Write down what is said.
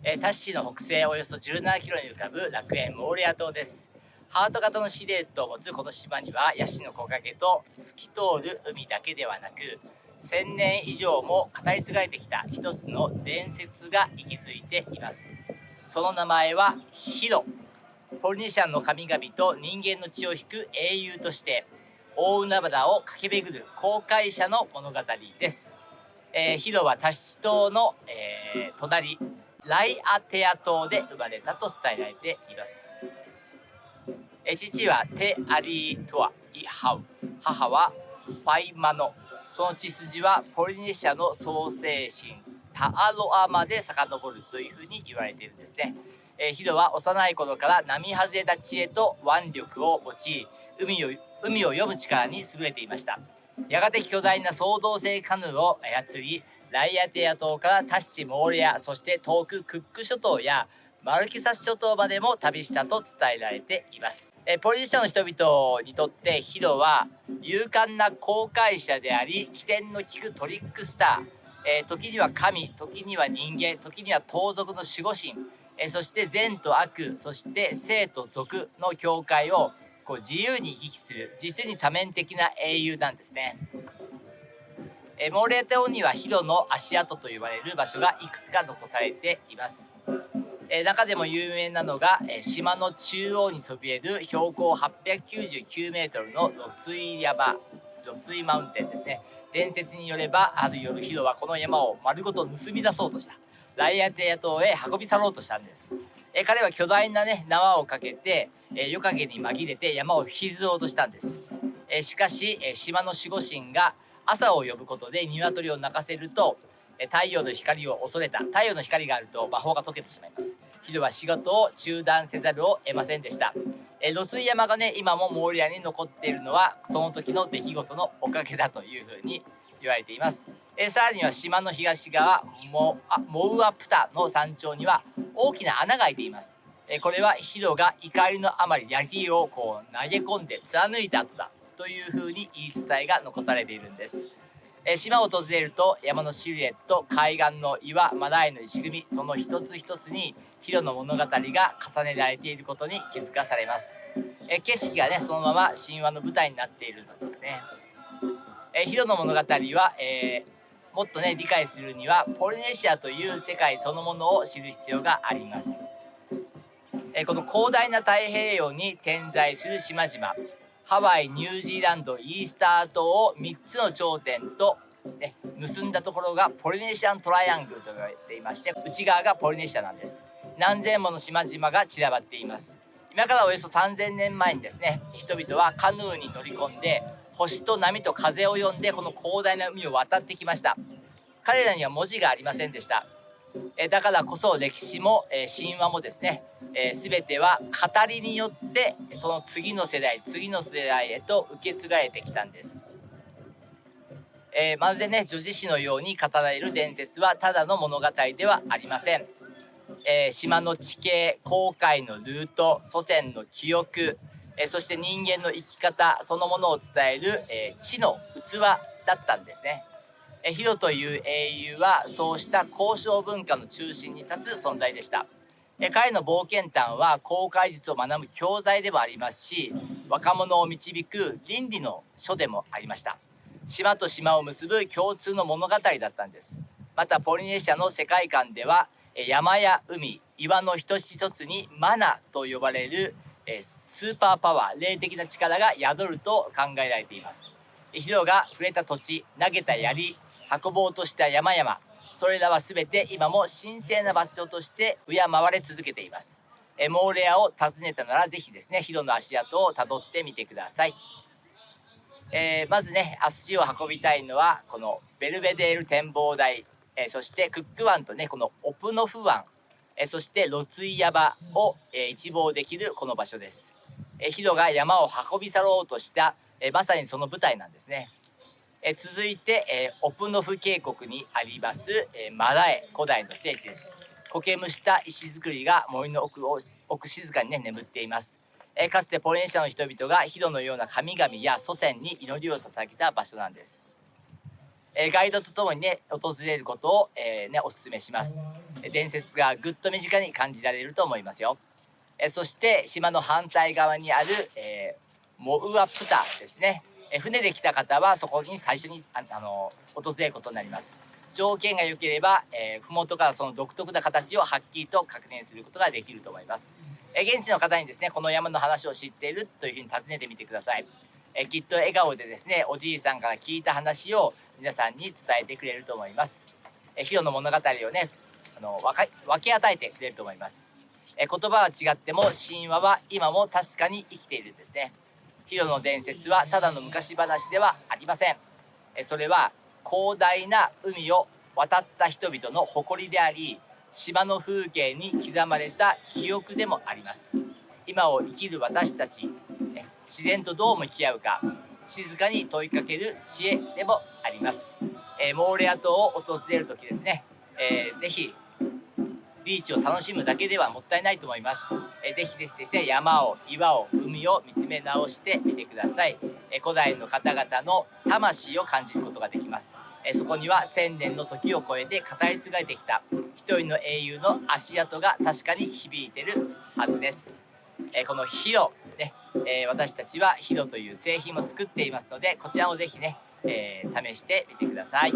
タシの北西およそ17キロに浮かぶ楽園モーレア島です。ハート型のシルエットを持つこの島にはヤシの木陰と透き通る海だけではなく、1000年以上も語り継がれてきた一つの伝説が息づいています。その名前はヒド。ポリネシアンの神々と人間の血を引く英雄として大海原を駆け巡る航海者の物語です。ヒドはタシ島の、隣ライアテア島で生まれたと伝えられています。父はテアリートア・イハウ、母はファイマノ。その血筋はポリネシアの創生神タアロアまで遡るというふうに言われているんですね。ヒドは幼い頃から並外れた知恵と腕力を用い、海を読む力に優れていました。やがて巨大な双胴製カヌーを操り、ライアテア島からタシチモーレア、そして遠くクック諸島やマルキサス諸島までも旅したと伝えられています。ポリネシアの人々にとってヒドは勇敢な航海者であり、起点の利くトリックスター、時には神、時には人間、時には盗賊の守護神、そして善と悪、そして生と俗の境界を自由に行き来する実に多面的な英雄なんですね。モーレア島にはヒドの足跡と呼ばれる場所がいくつか残されています。中でも有名なのが島の中央にそびえる標高899メートルのロツイマウンテンですね。伝説によればある夜ヒドはこの山を丸ごと盗み出そうとした。ライアテア島へ運び去ろうとしたんです。彼は巨大な縄をかけて夜影に紛れて山を引きずろうとしたんです。しかし島の守護神が朝を呼ぶことで鶏を鳴かせると、太陽の光を恐れた。太陽の光があると魔法が解けてしまいます。ヒドは仕事を中断せざるを得ませんでした。ロスイ山が今もモーレアに残っているのはその時の出来事のおかげだというふうに言われています。さらには島の東側モウアプタの山頂には大きな穴が開いています。これはヒドが怒りのあまり槍を投げ込んで貫いた後だというふうに言い伝えが残されているんです。島を訪れると山のシルエット、海岸の岩、マダイの石組み、その一つ一つにヒドの物語が重ねられていることに気づかされます。景色がそのまま神話の舞台になっているのですね。ヒドの物語は、もっと理解するにはポリネシアという世界そのものを知る必要があります。この広大な太平洋に点在する島々、ハワイ、ニュージーランド、イースター島を3つの頂点と、結んだところがポリネシアントライアングルと言われていまして、内側がポリネシアなんです。何千もの島々が散らばっています。今からおよそ3000年前に人々はカヌーに乗り込んで星と波と風を呼んでこの広大な海を渡ってきました。彼らには文字がありませんでした。だからこそ歴史も神話も全ては語りによってその次の世代へと受け継がれてきたんです。まるで叙事詩のように語られる伝説はただの物語ではありません。島の地形、航海のルート、祖先の記憶、そして人間の生き方そのものを伝える、知の器だったんですね。ヒドという英雄はそうした交渉文化の中心に立つ存在でした。彼の冒険譚は航海術を学ぶ教材でもありますし、若者を導く倫理の書でもありました。島と島を結ぶ共通の物語だったんです。またポリネシアの世界観では山や海、岩の一つ一つにマナと呼ばれるスーパーパワー、霊的な力が宿ると考えられています。ヒドが触れた土地、投げた槍、運ぼうとした山々、それらは全て今も神聖な場所として敬われ続けています。モーレアを訪ねたならぜひヒドの足跡をたどってみてください。まず足を運びたいのはこのベルベデール展望台、そしてクック湾とこのオプノフ湾、そしてロツイヤバを一望できるこの場所です。ヒドが山を運び去ろうとしたまさにその舞台なんですね。続いてオプノフ渓谷にありますマラエ、古代の聖地です。苔むした石造りが森の奥静かに眠っています。かつてポリネシアの人々がヒドのような神々や祖先に祈りを捧げた場所なんです。ガイドとともに訪れることをお勧めします。伝説がぐっと身近に感じられると思いますよ。そして島の反対側にある、モウアプタですね。船で来た方はそこに最初に訪れることになります。条件が良ければ、麓からその独特な形をはっきりと確認することができると思います。現地の方にですね、この山の話を知っているというふうに尋ねてみてください。きっと笑顔でですね、おじいさんから聞いた話を皆さんに伝えてくれると思います。ヒロの物語をね、分け与えてくれると思います。言葉は違っても神話は今も確かに生きているんですね。ヒロの伝説はただの昔話ではありません。それは広大な海を渡った人々の誇りであり、島の風景に刻まれた記憶でもあります。今を生きる私たち、自然とどう向き合うか、静かに問いかける知恵でもあります。モーレア島を訪れる時ですね、ぜひビーチを楽しむだけではもったいないと思います。ぜひですね、山を、岩を、海を見つめ直してみてください。古代の方々の魂を感じることができます。そこには1000年の時を超えて語り継がれてきた一人の英雄の足跡が確かに響いているはずです。このヒロ、ね、私たちはヒロという製品も作っていますので、こちらもぜひね、試してみてください。